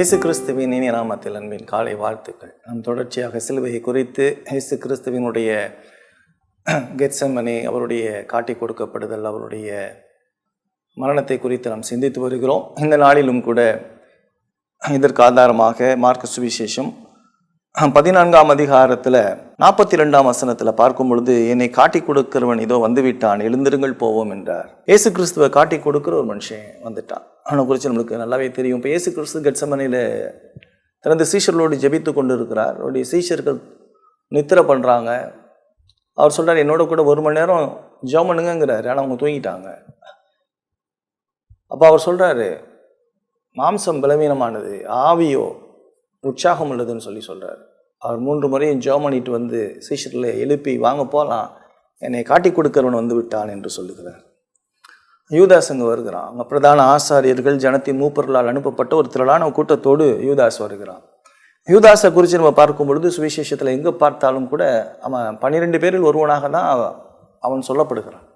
இயேசு கிறிஸ்துவின் இனிய நாமத்தில் அன்பின் காலை வாழ்த்துக்கள். நாம் தொடர்ச்சியாக சிலுவையை குறித்து இயேசு கிறிஸ்துவினுடைய கெத்செமனே, அவருடைய காட்டி கொடுக்கப்படுதல், அவருடைய மரணத்தை குறித்து நாம் சிந்தித்து வருகிறோம். இந்த நாளிலும் கூட இதற்கு ஆதாரமாக மார்க்கு சுவிசேஷம் 14ஆம் அதிகாரத்தில் 42ஆம் வசனத்தில் பார்க்கும் பொழுது, என்னை காட்டி கொடுக்கிறவன் இதோ வந்துவிட்டான், எழுந்திருங்கள் போவோம் என்றார். இயேசு கிறிஸ்துவை காட்டி கொடுக்குற ஒரு மனுஷன் வந்துட்டான். அவனை குறித்து நம்மளுக்கு நல்லாவே தெரியும். இப்போ இயேசு கிறிஸ்து கெத்செமனேல தனது சீஷர்களோடு ஜெபித்து கொண்டு இருக்கிறார். அவருடைய சீஷர்கள் நித்திரை பண்ணுறாங்க. அவர் சொல்கிறார், என்னோட கூட 1 மணி நேரம் ஜெபம் பண்ணுங்கிறாரு. ஆனால் அவங்க தூங்கிட்டாங்க. அப்போ அவர் சொல்கிறாரு, மாம்சம் பலவீனமானது, ஆவியோ உற்சாகம் உள்ளதுன்னு சொல்கிறார். அவர் 3 முறையும் ஜெபம் பண்ணிட்டு வந்து சீஷர்களை எழுப்பி, வாங்க போகலாம், என்னை காட்டி கொடுக்கிறவன் வந்து விட்டான் என்று சொல்லுகிறார். யூதாஸ் அங்கே வருகிறான். அங்கே பிரதான ஆசாரியர்கள், ஜனத்தின் மூப்பர்களால் அனுப்பப்பட்ட ஒரு திரளான கூட்டத்தோடு யூதாஸ் வருகிறான். யூதாஸை குறித்து நம்ம பார்க்கும் பொழுது சுவிசேஷத்தில் எங்கே பார்த்தாலும் கூட அவன் 12 பேரில் ஒருவனாக தான் அவன் சொல்லப்படுகிறான்.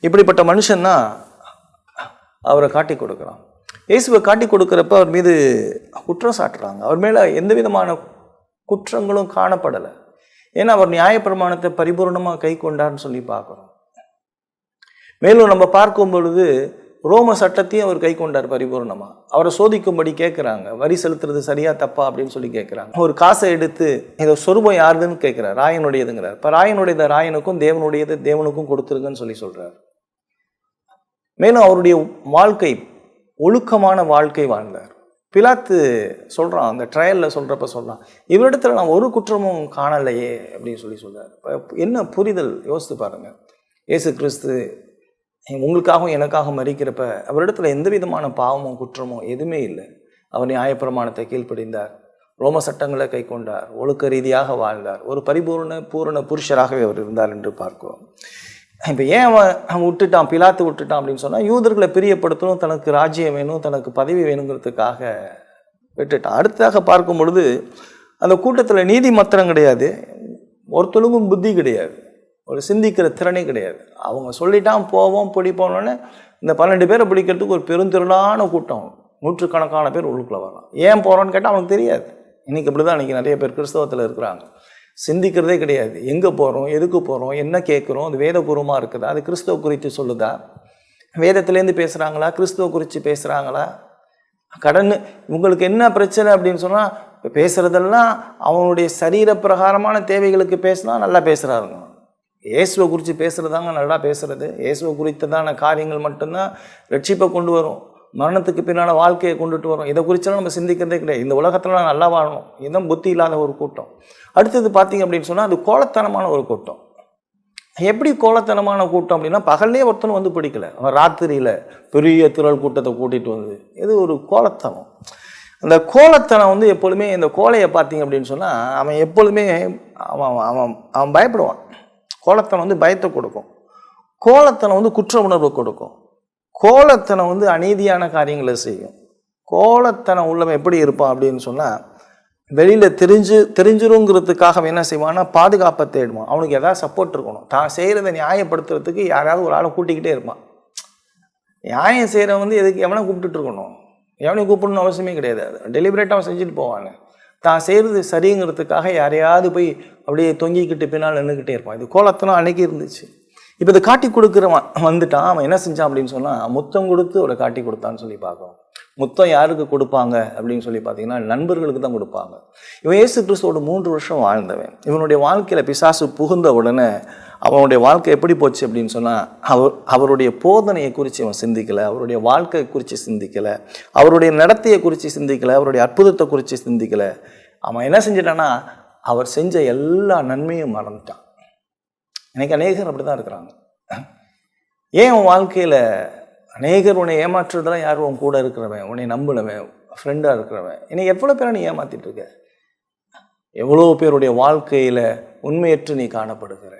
இப்படிப்பட்ட மனுஷன்னா அவரை காட்டி கொடுக்குறான். இயேசுவை காட்டி கொடுக்குறப்ப அவர் மீது குற்றம் சாட்டுறாங்க. அவர் மேலே எந்த விதமான குற்றங்களும் காணப்படலை. ஏன்னா அவர் நியாயப்பிரமாணத்தை பரிபூர்ணமாக கை கொண்டார்னு சொல்லி பார்க்குறோம். மேலும் நம்ம பார்க்கும் பொழுது ரோம சட்டத்தையும் அவர் கை கொண்டார் பரிபூர்ணமாக. அவரை சோதிக்கும்படி கேட்குறாங்க, வரி செலுத்துறது சரியா தப்பா அப்படின்னு சொல்லி கேட்குறாங்க. ஒரு காசை எடுத்து இதை சொருபம் யாருதுன்னு கேட்குறார். ராயனுடையதுங்கிறார். இப்போ ராயனுடையதை ராயனுக்கும், தேவனுடையது தேவனுக்கும் கொடுத்துருங்கன்னு சொல்கிறார். மேலும் அவருடைய வாழ்க்கை ஒழுக்கமான வாழ்க்கை வாழ்ந்தார். பிலாத்து சொல்கிறான், அந்த ட்ரையலில் சொல்கிறப்ப சொல்கிறான், இவரிடத்துல நான் ஒரு குற்றமும் காணலையே அப்படின்னு சொல்கிறார். என்ன புரிதல் யோசித்து பாருங்கள். இயேசு கிறிஸ்து உங்களுக்காகவும் எனக்காகவும் மரிக்கிறப்ப அவரிடத்துல எந்த விதமான பாவமும் குற்றமும் எதுவுமே இல்லை. அவர் நியாயப்பிரமாணத்தை கீழ்ப்படிந்தார், ரோம சட்டங்களை கை கொண்டார், ஒழுக்க ரீதியாக வாழ்ந்தார், ஒரு பூரண புருஷராகவே அவர் இருந்தார் என்று பார்க்கிறோம். இப்போ ஏன் அவன் விட்டுட்டான், பிலாத்து விட்டுட்டான் அப்படின்னு சொன்னால், யூதர்களை பிரியப்படுத்தணும், தனக்கு ராஜ்யம் வேணும், தனக்கு பதவி வேணுங்கிறதுக்காக விட்டுட்டான். அடுத்ததாக பார்க்கும் பொழுது அந்த கூட்டத்தில் நீதி மாத்திரம் கிடையாது, ஒருத்தனுக்கும் புத்தி கிடையாது, ஒரு சிந்திக்கிற திறனே கிடையாது. அவங்க சொல்லிட்டான் போவோம் பிடிப்போம்னு இந்த 12 பேரை பிடிக்கிறதுக்கு ஒரு பெருந்திரளான கூட்டம், நூற்றுக்கணக்கான பேர் உள்ளுக்குள்ளே வரலாம். ஏன் போகிறோன்னு கேட்டால் அவனுக்கு தெரியாது. இன்றைக்கி அப்படி தான் இன்றைக்கி நிறைய பேர் கிறிஸ்தவத்தில் இருக்கிறாங்க. சிந்திக்கிறதே கிடையாது. எங்கே போகிறோம், எதுக்கு போகிறோம், என்ன கேட்குறோம், அது வேதபூர்வமாக இருக்குதா, அது கிறிஸ்துவ குறித்து சொல்லுதா, வேதத்துலேருந்து பேசுகிறாங்களா, கிறிஸ்துவ குறித்து பேசுகிறாங்களா, கடன் உங்களுக்கு என்ன பிரச்சனை அப்படின்னு சொன்னால் பேசுகிறதெல்லாம் அவனுடைய சரீர பிரகாரமான தேவைகளுக்கு பேசினா நல்லா பேசுகிறாருங்க. இயேசுவை குறித்து பேசுகிறதாங்க நல்லா பேசுகிறது. இயேசுவை குறித்ததான காரியங்கள் மட்டும்தான் ரட்சிப்பை கொண்டு வரும், மரணத்துக்கு பின்னால் வாழ்க்கையை கொண்டுட்டு வரும். இதை குறிச்செல்லாம் நம்ம சிந்திக்கிறதே கிடையாது. இந்த உலகத்தில் நான் நல்லா வாழணும், இதுதான் புத்தி இல்லாத ஒரு கூட்டம். அடுத்தது பார்த்திங்க அப்படின்னு சொன்னால் அது கோலத்தனமான ஒரு கூட்டம். எப்படி கோலத்தனமான கூட்டம் அப்படின்னா, பகல்லே ஒருத்தனும் வந்து பிடிக்கல, அவன் ராத்திரியில் பெரிய திரள் கூட்டத்தை கூட்டிகிட்டு வந்து, இது ஒரு கோலத்தனம். அந்த கோலத்தனம் வந்து எப்பொழுதுமே, இந்த கோலையை பார்த்திங்க அப்படின்னு சொன்னால் அவன் எப்பொழுதுமே அவன் பயப்படுவான். கோலத்தனம் வந்து பயத்தை கொடுக்கும், கோலத்தனம் வந்து குற்ற உணர்வை கொடுக்கும், கோலத்தனம் வந்து அநீதியான காரியங்களை செய்யும். கோலத்தனம் உள்ளவன் எப்படி இருப்பான் அப்படின்னு சொன்னால், வெளியில் தெரிஞ்சிருங்கிறதுக்காக என்ன செய்வான்னா பாதுகாப்பை தேடுவான். அவனுக்கு எதாவது சப்போர்ட் இருக்கணும். தான் செய்கிறத நியாயப்படுத்துறதுக்கு யாராவது ஒரு ஆளை கூட்டிக்கிட்டே இருப்பான். நியாயம் செய்கிறவன் வந்து எதுக்கு எவனை கூப்பிட்டுட்டு இருக்கணும், எவனையும் கூப்பிடணும்னு அவசியமே கிடையாது. டெலிபரேட்டாக அவன் செஞ்சுட்டு போவாங்க. தான் செய்கிறது சரிங்கிறதுக்காக யாரையாவது போய் அப்படியே தொங்கிக்கிட்டு பின்னால் நின்றுக்கிட்டே இருப்பான். இது கோலத்தனம் அன்னைக்கு இருந்துச்சு. இப்போ இதை காட்டி கொடுக்குறவன் வந்துட்டான். அவன் என்ன செஞ்சான் அப்படின்னு சொன்னால், முத்தம் கொடுத்து அவரை காட்டி கொடுத்தான்னு சொல்லி பார்க்குறோம். முத்தம் யாருக்கு கொடுப்பாங்க அப்படின்னு சொல்லி பார்த்தீங்கன்னா, நண்பர்களுக்கு தான் கொடுப்பாங்க. இவன் இயேசு கிறிஸ்துவோட 3 வருஷம் வாழ்ந்தவன். இவனுடைய வாழ்க்கையில் பிசாசு புகுந்த உடனே அவனுடைய வாழ்க்கை எப்படி போச்சு அப்படின்னு சொன்னால், அவருடைய போதனையை குறித்து அவன் சிந்திக்கலை, அவருடைய வாழ்க்கையை குறித்து சிந்திக்கலை, அவருடைய நடத்தையை குறித்து சிந்திக்கலை, அவருடைய அற்புதத்தை குறித்து சிந்திக்கலை. அவன் என்ன செஞ்சிட்டான்னா, அவர் செஞ்ச எல்லா நன்மையும் மறந்துட்டான். இன்னைக்கு அநேகர் அப்படி தான் இருக்கிறாங்க. ஏன் உன் வாழ்க்கையில் அநேகர் உன்னை ஏமாற்றுறதெல்லாம் யாரும் உன் கூட இருக்கிறவன், உன்னை நம்பினவன், ஃப்ரெண்டாக இருக்கிறவன், இன்னைக்கு எவ்வளோ பேரை நீ ஏமாற்றிட்டு இருக்க? எவ்வளோ பேருடைய வாழ்க்கையில் உண்மையற்று நீ காணப்படுகிற?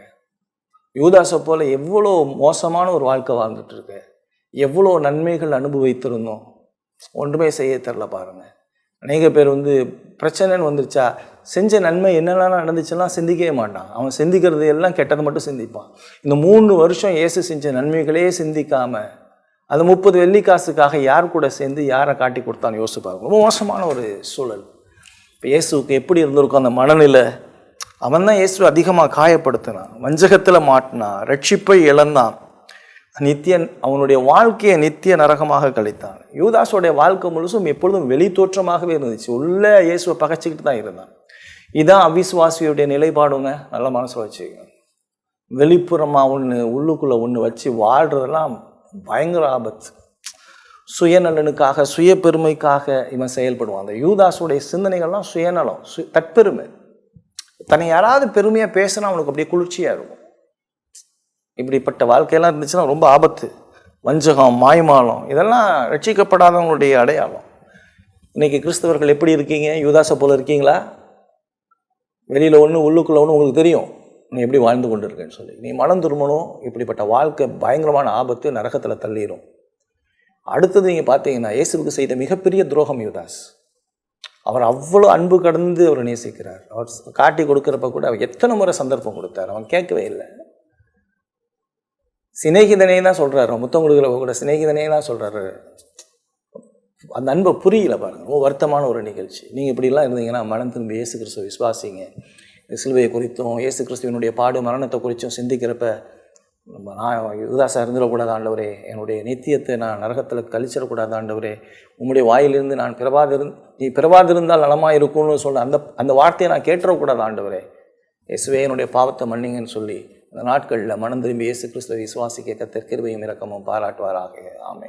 யூதாஸை போல எவ்வளோ மோசமான ஒரு வாழ்க்கை வாழ்ந்துட்டு இருக்க. எவ்வளோ நன்மைகள் அனுபவித்திருந்தோம், ஒன்றுமே செய்ய தெரில பாருங்கள். அநேக பேர் வந்து பிரச்சனைன்னு வந்துருச்சா, செஞ்ச நன்மை என்னெல்லாம் நடந்துச்சுலாம் சிந்திக்கவே மாட்டான். அவன் சிந்திக்கிறது எல்லாம் கெட்டதை மட்டும் சிந்திப்பான். இந்த 3 வருஷம் இயேசு செஞ்ச நன்மைகளே சிந்திக்காமல் அது 30 வெள்ளிக்காசுக்காக யார் கூட சேர்ந்து யாரை காட்டி கொடுத்தான்னு யோசிப்பாங்க. ரொம்ப மோசமான ஒரு சூழல். இப்போ இயேசுக்கு எப்படி இருந்திருக்கும் அந்த மனநிலை? அவன் தான் இயேசு அதிகமாக காயப்படுத்தினான், வஞ்சகத்தில் மாட்டினான், ரட்சிப்பை இழந்தான், அவனுடைய வாழ்க்கையை நித்திய நரகமாக கழித்தான். யூதாஸோடைய வாழ்க்கை முழுசும் எப்பொழுதும் வெளி தோற்றமாகவே இருந்துச்சு, உள்ள இயேசுவை பகைச்சிக்கிட்டு தான் இருந்தான். இதான் அவிசுவாசியுடைய நிலைப்பாடுங்க. நல்ல மனசில் வச்சுக்கோங்க. வெளிப்புறமாக ஒன்று உள்ளுக்குள்ளே ஒன்று வச்சு வாழ்கிறதெல்லாம் பயங்கர ஆபத்து. சுயநலனுக்காக சுய பெருமைக்காக இவன் செயல்படுவான். அந்த யூதாஸுடைய சிந்தனைகள்லாம் சுயநலம், தற்பெருமை. தன்னை யாராவது பெருமையாக பேசினா அவனுக்கு அப்படியே குளிர்ச்சியாக இருக்கும். இப்படிப்பட்ட வாழ்க்கையெல்லாம் இருந்துச்சுன்னா ரொம்ப ஆபத்து. வஞ்சகம், மாய்மாலம், இதெல்லாம் ரட்சிக்கப்படாதவங்களுடைய அடையாளம். இன்னைக்கு கிறிஸ்தவர்கள் எப்படி இருக்கீங்க? யூதாஸை போல இருக்கீங்களா? வெளியில் ஒன்று உள்ளுக்குள்ளே ஒன்று உங்களுக்கு தெரியும் நீ எப்படி வாழ்ந்து கொண்டு இருக்கேன்னு சொல்லி. நீ மனம் திரும்பணும். இப்படிப்பட்ட வாழ்க்கை பயங்கரமான ஆபத்து, நரகத்தில் தள்ளிடும். அடுத்தது நீங்கள் பார்த்தீங்கன்னா இயேசுவுக்கு செய்த மிகப்பெரிய துரோகம் யூதாஸ். அவர் அவ்வளோ அன்பு கடந்து அவர் நேசிக்கிறார். அவர் காட்டி கொடுக்குறப்ப கூட அவர் எத்தனை முறை சந்தர்ப்பம் கொடுத்தார், அவன் கேட்கவே இல்லை. சிநேகிதனே தான் சொல்கிறாரு, முத்தம் கொடுக்குறப்ப கூட சிநேகிதனே தான் சொல்கிறாரு. அந்த அன்பை புரியல பாருங்கள். ரொம்ப வருத்தமான ஒரு நிகழ்ச்சி. நீங்கள் இப்படிலாம் இருந்தீங்கன்னா மனம் திரும்பி இயேசு கிறிஸ்துவை விசுவாசிங்க. சிலுவையை குறித்தும் இயேசு கிறிஸ்துவனுடைய பாடு மரணத்தை குறித்தும் சிந்திக்கிறப்ப நான் யூதாஸாக இருந்துடக்கூடாது ஆண்டவரே, என்னுடைய நித்தியத்தை நான் நரகத்தில் கழிச்சிடக்கூடாது ஆண்டவரே, உம்முடைய வாயிலிருந்து நான் நீ பிறவாதிருந்தால் நலமாக இருக்கும்னு சொல்ல அந்த வார்த்தையை நான் கேட்டுறக்கூடாது ஆண்டவரே. இயேசுவே என்னுடைய பாவத்தை மன்னிங்கன்னு சொல்லி அந்த நாட்களில் மனம் திரும்பி இயேசு கிறிஸ்துவை விசுவாசிக்க கர்த்தர் கிருபையும் இரக்கமும் பாராட்டுவாராக. ஆமென்.